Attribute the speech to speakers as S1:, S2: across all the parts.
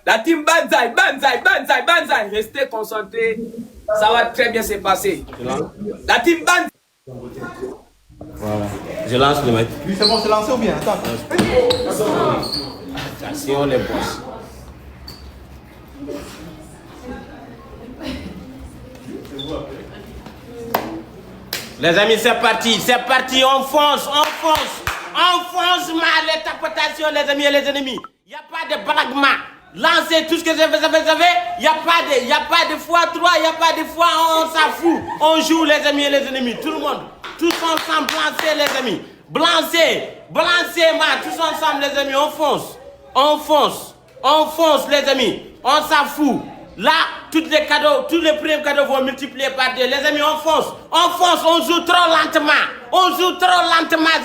S1: La team Banzai, Banzai, Banzai, Banzai. Restez concentrés. Ça va très bien se passer. La team Banzai.
S2: Voilà. Je lance le mec.
S3: Oui, c'est bon, c'est lancé ou bien? Attends.
S2: Attention les boss. Les amis, c'est parti, on fonce, les tapotations, les amis et les ennemis. Il n'y a pas de bragma. Lancez tout ce que vous avez. Il n'y a pas de x3, il n'y a pas de fois, on s'en fout. On joue les amis et les ennemis, tout le monde. Tous ensemble, blancez les amis. Blancez, tous ensemble les amis, on fonce les amis. On s'en fout. Là, tous les premiers cadeaux vont multiplier par 2. Les amis, on fonce, on joue trop lentement.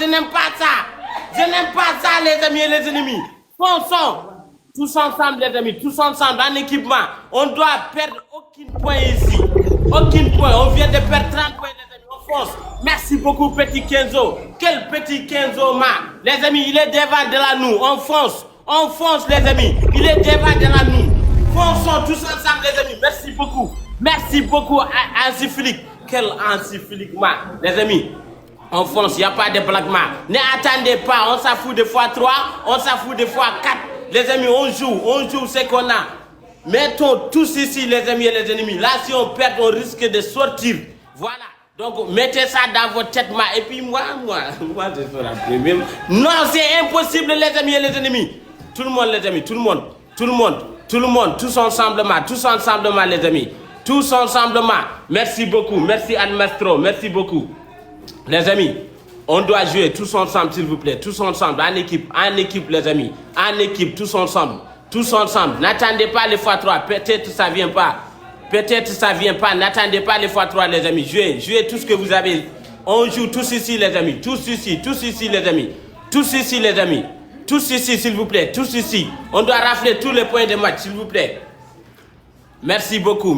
S2: Je n'aime pas ça, les amis et les ennemis. Fonçons, tous ensemble les amis, tous ensemble en équipement. On doit perdre aucun point ici. On vient de perdre 30 points les amis, on fonce. Merci beaucoup petit Kenzo. Quel petit Kenzo les amis, il est devant de la nous. On fonce les amis, il est devant de la nous. Fonçons tous ensemble les amis, merci beaucoup Ansiphilique. Quel Ansiphilique les amis, on fonce, il n'y a pas de blaguement. Ne attendez pas, on s'en fout de x3, on s'en fout de x4. Les amis, on joue ce qu'on a. Mettons tous ici les amis et les ennemis. Là si on perd, on risque de sortir. Voilà, donc mettez ça dans votre tête et puis moi je serai la première. Non, c'est impossible les amis et les ennemis. Tout le monde les amis, tout le monde, tous ensemble les amis. Tous ensemble. Merci beaucoup, merci Almastro, merci beaucoup. Les amis, on doit jouer tous ensemble s'il vous plaît, tous ensemble, en équipe les amis, en équipe, tous ensemble. N'attendez pas les x3, peut-être ça vient pas, n'attendez pas les x3 les amis, jouez tout ce que vous avez. On joue tous ici les amis, tous ici les amis. Tous ici, s'il vous plaît, tous ici. On doit rafler tous les points de match, s'il vous plaît. Merci beaucoup,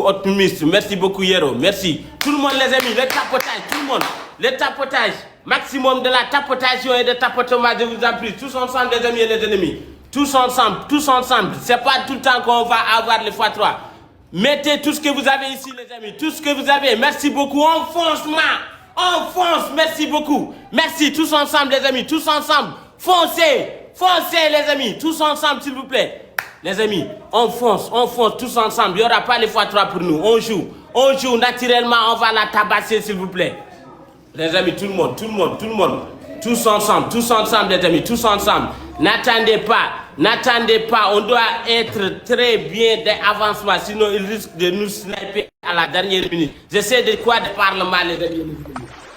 S2: optimiste. Merci beaucoup, Yero. Merci. Tout le monde, les amis, le tapotage, tout le monde. Le tapotage, maximum de la tapotation et de tapotement, je vous en prie. Tous ensemble, les amis et les ennemis. Tous ensemble. C'est pas tout le temps qu'on va avoir les x3. Mettez tout ce que vous avez ici, les amis. Tout ce que vous avez. Merci beaucoup. On fonce. Merci beaucoup. Merci, tous ensemble, les amis. Tous ensemble. Foncez les amis, tous ensemble s'il vous plaît. Les amis, on fonce tous ensemble. Il n'y aura pas les x3 pour nous, on joue naturellement, on va la tabasser s'il vous plaît. Les amis, tout le monde. Tous ensemble les amis, tous ensemble. N'attendez pas, on doit être très bien d'avancement, sinon il risque de nous sniper à la dernière minute. J'essaie de quoi de parlement les amis.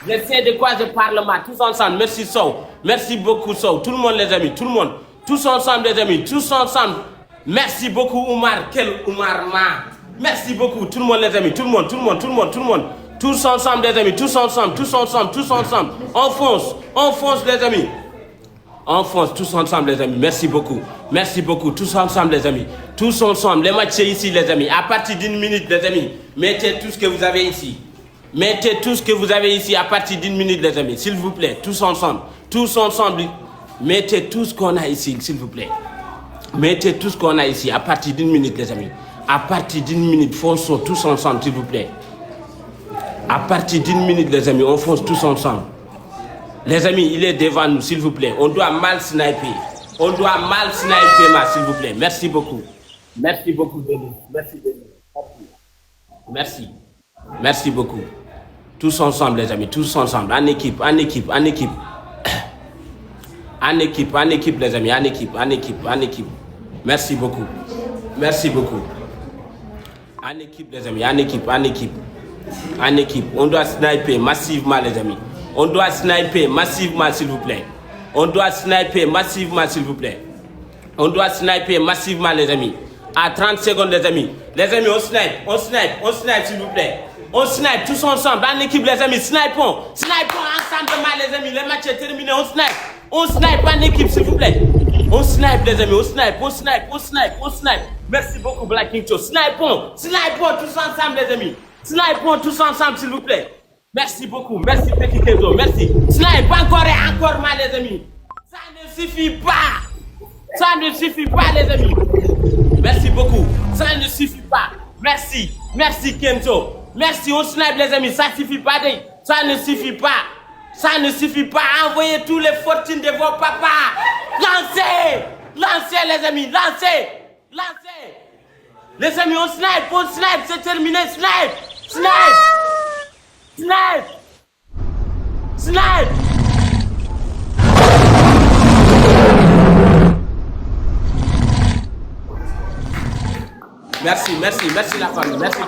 S2: Tous ensemble, merci Sow, merci beaucoup Sow, tout le monde les amis, tous ensemble les amis, merci beaucoup Oumar, quel Oumar merci beaucoup, tout le monde les amis, tout le monde, tous ensemble les amis, tous ensemble, on fonce les amis, tous ensemble les amis, merci beaucoup, tous ensemble les amis, les matchs ici les amis, à partir d'une minute les amis, mettez tout ce que vous avez ici. À partir d'une minute, les amis, s'il vous plaît, tous ensemble. Mettez tout ce qu'on a ici, s'il vous plaît. À partir d'une minute, les amis. À partir d'une minute, fonçons tous ensemble, s'il vous plaît. À partir d'une minute, les amis, on fonce tous ensemble. Les amis, il est devant nous, s'il vous plaît. On doit mal sniper, s'il vous plaît. Merci beaucoup, Denis. Merci beaucoup. Tous ensemble les amis, en équipe les amis, en équipe. Merci beaucoup. En équipe les amis, en équipe. On doit sniper massivement les amis. S'il vous plaît. Les amis. À 30 secondes les amis. On snipe s'il vous plaît. On snipe tous ensemble, en équipe les amis, snipons ensemble les amis, le match est terminé, on snipe en équipe s'il vous plaît. On snipe les amis, on snipe. Merci beaucoup Black King Show, snipons tous ensemble les amis, s'il vous plaît. Merci beaucoup, merci Petit Kenzo, merci. Snipe encore et encore les amis, ça ne suffit pas les amis. Ça ne suffit pas. Merci. Merci Kenzo. Merci, on snipe les amis. Ça ne suffit pas. Ça ne suffit pas. Ça ne suffit pas. Envoyez tous les fortunes de vos papas. Lancez. Lancez les amis. Lancez. Lancez. Les amis, on snipe. C'est terminé. Snipe. Merci la famille, merci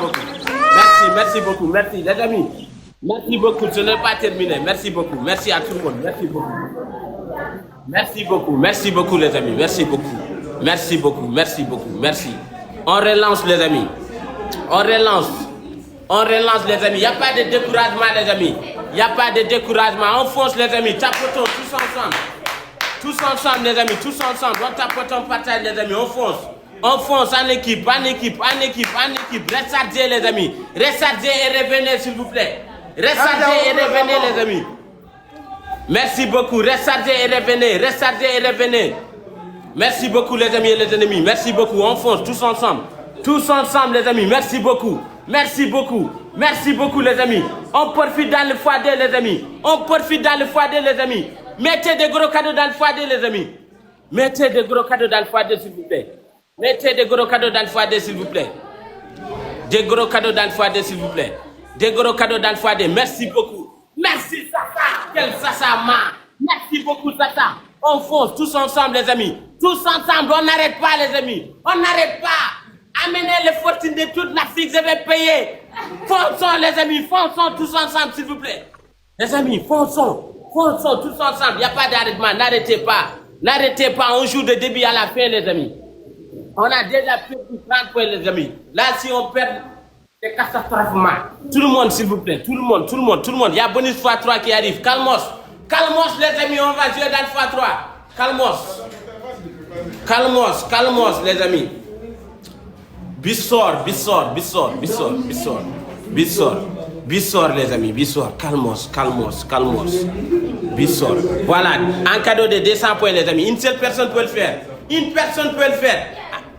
S2: beaucoup, merci les amis. Merci beaucoup, ce n'est pas terminé, merci beaucoup, merci à tout le monde, merci beaucoup les amis, merci. On relance les amis, on relance les amis, il n'y a pas de découragement les amis, on fonce les amis, tapotons tous ensemble les amis, on tapote, on partage les amis, on fonce en équipe, rechargez les amis, rechargez et revenez s'il vous plaît, rechargez et revenez les amis, merci beaucoup, rechargez et revenez, merci beaucoup les amis et les ennemis, merci beaucoup, on fonce tous ensemble les amis, merci beaucoup les amis, on profite dans le foyer les amis, mettez des gros cadeaux dans le foyer les amis, mettez des gros cadeaux dans le foyer s'il vous plaît. Mettez des gros cadeaux dans le foyer, s'il vous plaît. Merci beaucoup. Merci, Sasa. Quel Sasa, merci beaucoup, Sasa. On fonce tous ensemble, les amis. Tous ensemble, on n'arrête pas, les amis. On n'arrête pas. Amenez les fortunes de toute l'Afrique, je vais payer. Fonçons, les amis. Fonçons tous ensemble, s'il vous plaît. Les amis, fonçons tous ensemble. Il n'y a pas d'arrêtement. N'arrêtez pas. On joue de début à la fin, les amis. On a déjà perdu 30 points, les amis. Là, si on perd, c'est catastrophiquement. Tout le monde, s'il vous plaît. Tout le monde. Il y a bonus x3 qui arrive. Calmos, les amis. On va jouer dans le x3. Calmos, les amis. Bissor, les amis. Bissor. Calmos. Bissor. Voilà. Un cadeau de 200 points, les amis. Une seule personne peut le faire.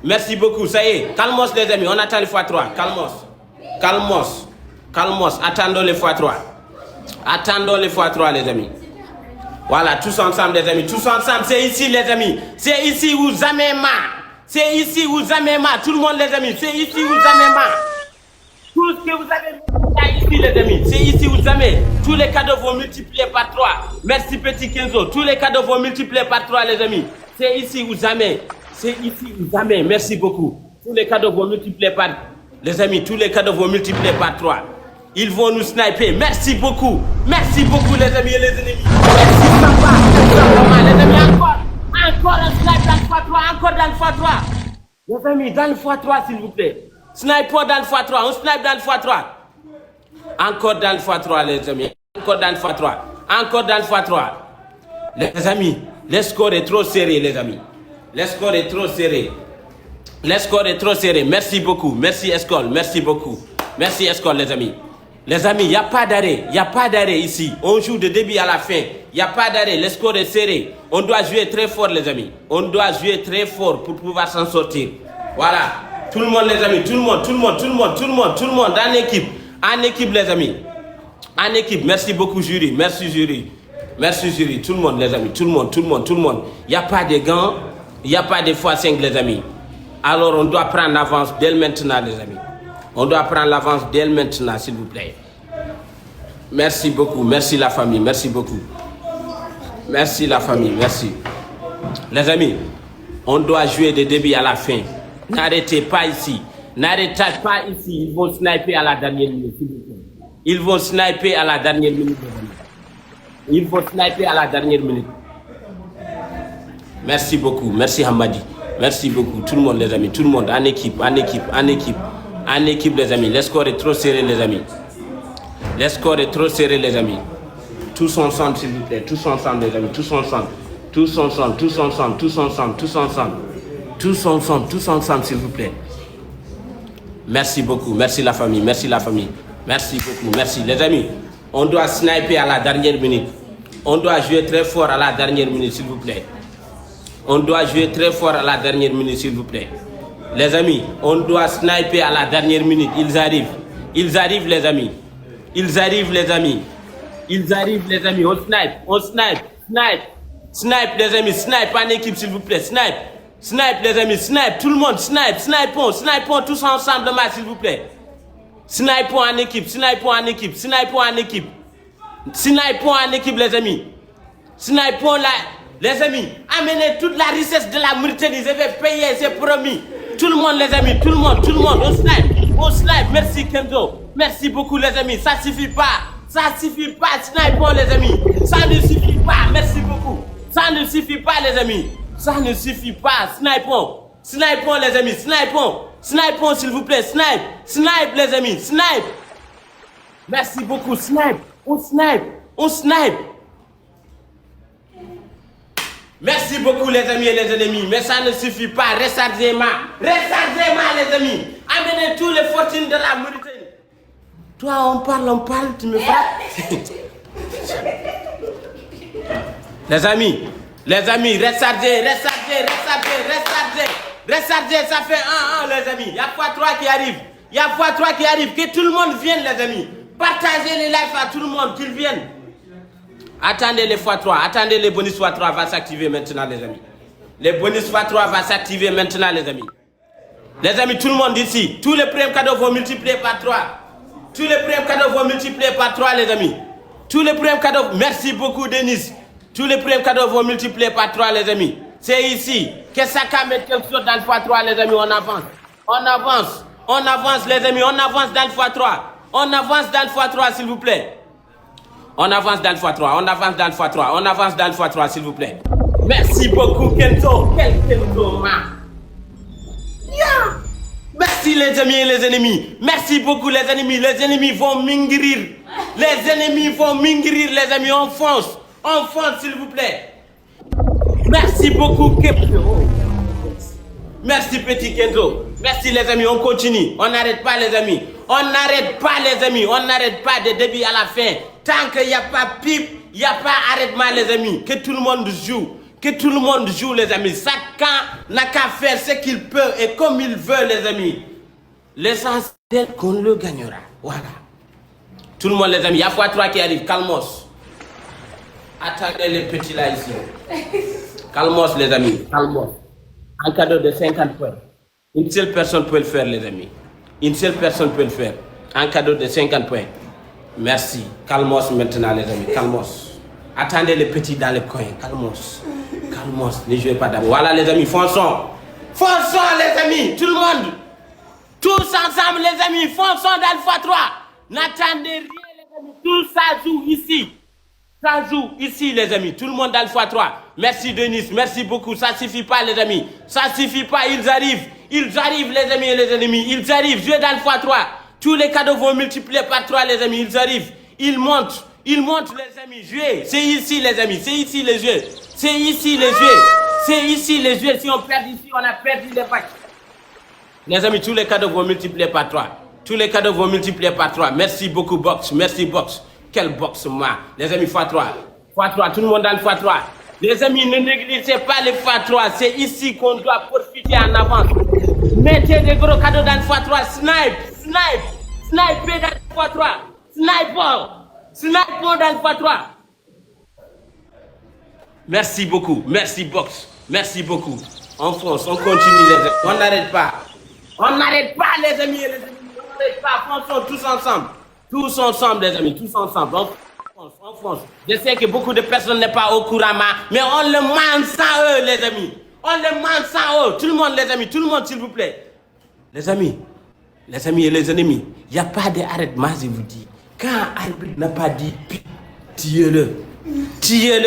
S2: Merci beaucoup, ça y est. Calmos les amis, on attend le x3. Calmos. Attendons le x3 les amis. Voilà, tous ensemble les amis. C'est ici les amis. C'est ici où jamais Tout le monde les amis. C'est ici où jamais Tout ce que vous avez ici les amis. C'est ici où jamais. Tous les cadeaux vont multiplier par 3. Merci petit Kenzo. Tous les cadeaux vont multiplier par 3 les amis. C'est ici où jamais. Merci beaucoup. Tous les cadeaux vont multiplier par... Les amis, tous les cadeaux vont multiplier par 3. Ils vont nous sniper. Merci beaucoup les amis et les ennemis. Merci papa. Les amis, encore un snipe dans le x3. Les amis, dans le x3 s'il vous plaît. Sniper dans le x3. On snipe dans le x3. Encore dans le x3 les amis. Encore dans le x3. Les amis, le score est trop serré les amis. Le score est trop serré. Merci beaucoup. Merci Escol. Merci beaucoup. Merci Escol les amis. Les amis, il n'y a pas d'arrêt ici. On joue de début à la fin. Il n'y a pas d'arrêt. Le score est serré. On doit jouer très fort les amis. On doit jouer très fort pour pouvoir s'en sortir. Voilà. Tout le monde les amis. Tout le monde. En équipe les amis. En équipe. Merci beaucoup jury. Merci jury. Tout le monde les amis. Tout le monde. Il n'y a pas de gants. Il n'y a pas de x5 les amis. Alors on doit prendre l'avance dès maintenant les amis. S'il vous plaît. Merci beaucoup. Merci la famille. Merci beaucoup. Merci la famille. Merci. Les amis, on doit jouer de début à la fin. N'arrêtez pas ici. Ils vont sniper à la dernière minute. S'il vous plaît. Ils vont sniper à la dernière minute. Merci beaucoup. Merci Hamadi. Merci beaucoup. Tout le monde les amis. Tout le monde en équipe. Les amis. Le score est trop serré les amis. Tous ensemble s'il vous plaît. Tous ensemble les amis. Tous ensemble s'il vous plaît. Merci beaucoup. Merci la famille. Merci beaucoup. Merci les amis. On doit sniper à la dernière minute. On doit jouer très fort à la dernière minute s'il vous plaît. Les amis, on doit sniper à la dernière minute. Ils arrivent. Ils arrivent, les amis. Ils arrivent, les amis. Ils arrivent, les amis. On snipe. On snipe. Snipe. Snipe, les amis. Snipe en équipe, s'il vous plaît. Snipe. Snipe, les amis. Snipe. Tout le monde. Snipe. Snipons. Snipons tous ensemble, s'il vous plaît. Snipons en équipe. Snipons en équipe. Snipons en équipe. Snipons en équipe, les amis. Snipons là. Les amis, amenez toute la richesse de la Mauritanie. Je vais payer, c'est promis. Tout le monde, les amis, tout le monde, on snipe. On snipe. Merci Kenzo. Merci beaucoup, les amis. Ça suffit pas. Ça suffit pas. Snipons, les amis. Ça ne suffit pas. Merci beaucoup. Ça ne suffit pas, les amis. Ça ne suffit pas. Snipons. Snipons, les amis. Snipons. Snipons, s'il vous plaît. Snipe. Snipe, les amis. Snipe. Merci beaucoup. Snipe. On snipe. On snipe. Merci beaucoup, les amis et les ennemis. Mais ça ne suffit pas. Rechargez-moi. Rechargez-moi, les amis. Amenez tous les fortunes de la Mauritanie. Toi, on parle, tu me frappes. Les amis, rechargez. Rechargez, ça fait 1-1, les amis. Il y a x3 qui arrive. Il y a x3 qui arrive. Que tout le monde vienne, les amis. Partagez les lives à tout le monde, qu'ils viennent. Attendez les x3, attendez les bonus x3 va s'activer maintenant, les amis. Les bonus x3 va s'activer maintenant, les amis. Les amis, tout le monde ici, tous les premiers cadeaux vont multiplier par 3. Tous les premiers cadeaux vont multiplier par 3, les amis. Tous les premiers cadeaux, merci beaucoup, Denis. Tous les premiers cadeaux vont multiplier par 3, les amis. C'est ici. Qu'est-ce que ça qu'à mettre quelque chose dans le x3, les amis? On avance. On avance, les amis. On avance dans le x3. On avance dans le x3, s'il vous plaît. On avance dans le x3, s'il vous plaît. Merci beaucoup, Kenzo. Quel Kenzo, yeah. Merci, les amis et les ennemis. Merci beaucoup, les ennemis. Les ennemis vont mingrir. Les amis. On fonce, s'il vous plaît. Merci beaucoup, Kenzo. Merci, petit Kenzo. Merci, les amis. On continue. On n'arrête pas, les amis. On n'arrête pas de début à la fin. Tant qu'il n'y a pas pipe, il n'y a pas arrêtement, les amis. Que tout le monde joue, les amis. Chacun n'a qu'à faire ce qu'il peut et comme il veut, les amis. L'essentiel qu'on le gagnera. Voilà. Tout le monde, les amis. Il y a x3 qui arrive. Calmos. Attendez les petits là ici. Calmos, les amis. Calmos. Un cadeau de 50 points. Une seule personne peut le faire, les amis. Un cadeau de 50 points. Merci. Calmos maintenant, les amis. Calmos. Attendez les petits dans les coins. Calmos. Ne jouez pas d'abord. Voilà, les amis. Fonçons, les amis. Tout le monde. Tous ensemble, les amis. Fonçons dans le x3. N'attendez rien, les amis. Tout ça joue ici. Les amis. Tout le monde dans le x3. Merci, Denis. Merci beaucoup. Ça suffit pas, les amis. Ils arrivent, les amis et les ennemis. Ils arrivent. Jouez dans le x3. Tous les cadeaux vont multiplier par 3, les amis. Ils arrivent. Ils montent, les amis. Jouez. C'est ici, les amis. C'est ici, les jeux. Si on perd ici, on a perdu les packs. Les amis, tous les cadeaux vont multiplier par 3. Merci beaucoup, Box. Quel box, moi. Les amis, x3. Tout le monde dans le x3. Les amis, ne négligez pas les x3. C'est ici qu'on doit profiter en avance. Mettez des gros cadeaux dans le x3. Snipez dans le x3. Snipons dans le x3. Merci beaucoup. Merci, Box. Merci beaucoup. On fonce, on continue, les amis. On n'arrête pas, les amis et les ennemis. On n'arrête pas. Fonçons tous ensemble, les amis. On fonce. Je sais que beaucoup de personnes n'est pas au courant, mais on le mange sans eux, les amis. Tout le monde, les amis. Tout le monde, s'il vous plaît. Les amis et les ennemis, il n'y a pas d'arrêtement, je vous dis. Quand arbitre n'a pas dit, tuez-le,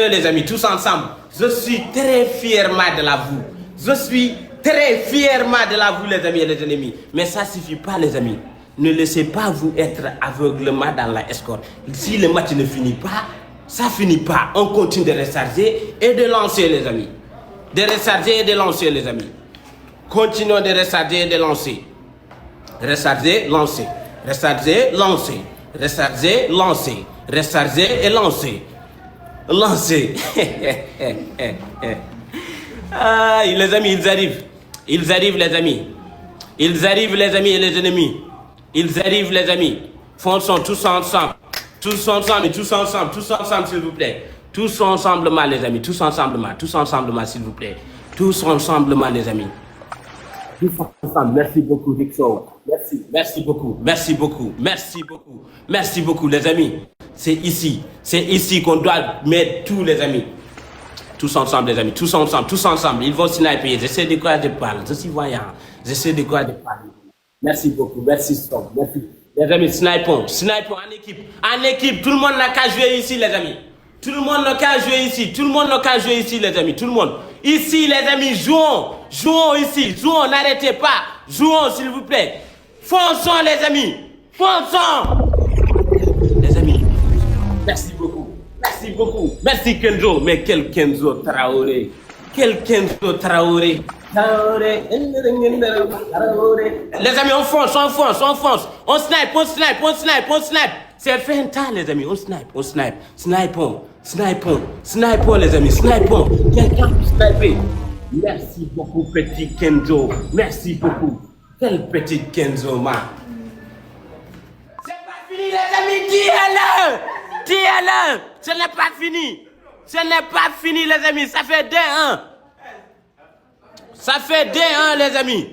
S2: les amis, tous ensemble. Je suis très fièrement de vous, les amis et les ennemis. Mais ça ne suffit pas, les amis. Ne laissez pas vous être aveuglement dans la escorte. Si le match ne finit pas, ça ne finit pas. On continue de recharger et de lancer, les amis. Continuons de recharger et de lancer. Recharger, lancer. Ah, les amis, ils arrivent, les amis. Ils arrivent, les amis et les ennemis. Ils arrivent, les amis. Fonçons tous ensemble. Tous ensemble et tous ensemble. Tous ensemble, s'il vous plaît. Tous ensemble, les amis. Tous ensemble, tous ensemble, s'il vous plaît. Tous ensemble, les amis. Tous ensemble. Merci beaucoup, Dixon. Merci. Merci beaucoup. Merci beaucoup. Merci beaucoup. Merci beaucoup, les amis. C'est ici qu'on doit mettre tous les amis. Tous ensemble, les amis. Tous ensemble, tous ensemble. Ils vont sniper. Je sais de quoi je parle. Je suis voyant. Je sais de quoi je parle. Merci beaucoup. Merci, Stop. Merci. Les amis, snipons en équipe. En équipe, tout le monde n'a qu'à jouer ici, les amis. Tout le monde n'a qu'à jouer ici. Tout le monde n'a qu'à jouer ici, les amis. Tout le monde. Ici, les amis, jouons. Jouons ici. Jouons, n'arrêtez pas. Jouons, s'il vous plaît. Fonçons, les amis. Fonçons. Les amis, merci beaucoup. Merci beaucoup. Merci, Kenzo. Mais quel Kenzo Traoré. Quel Kenzo Traoré. Traoré. Les amis, on fonce. On snipe. C'est fait un temps, les amis. On snipe. Snipons, les amis. Snipons. Quelqu'un peut sniper. Merci beaucoup, petit Kenzo. Merci beaucoup. Quel petit Kenzo, man. C'est pas fini, les amis. Tiens-le. Ce n'est pas fini. Ce n'est pas fini, les amis. Ça fait 2-1. Ça fait 2-1, les amis.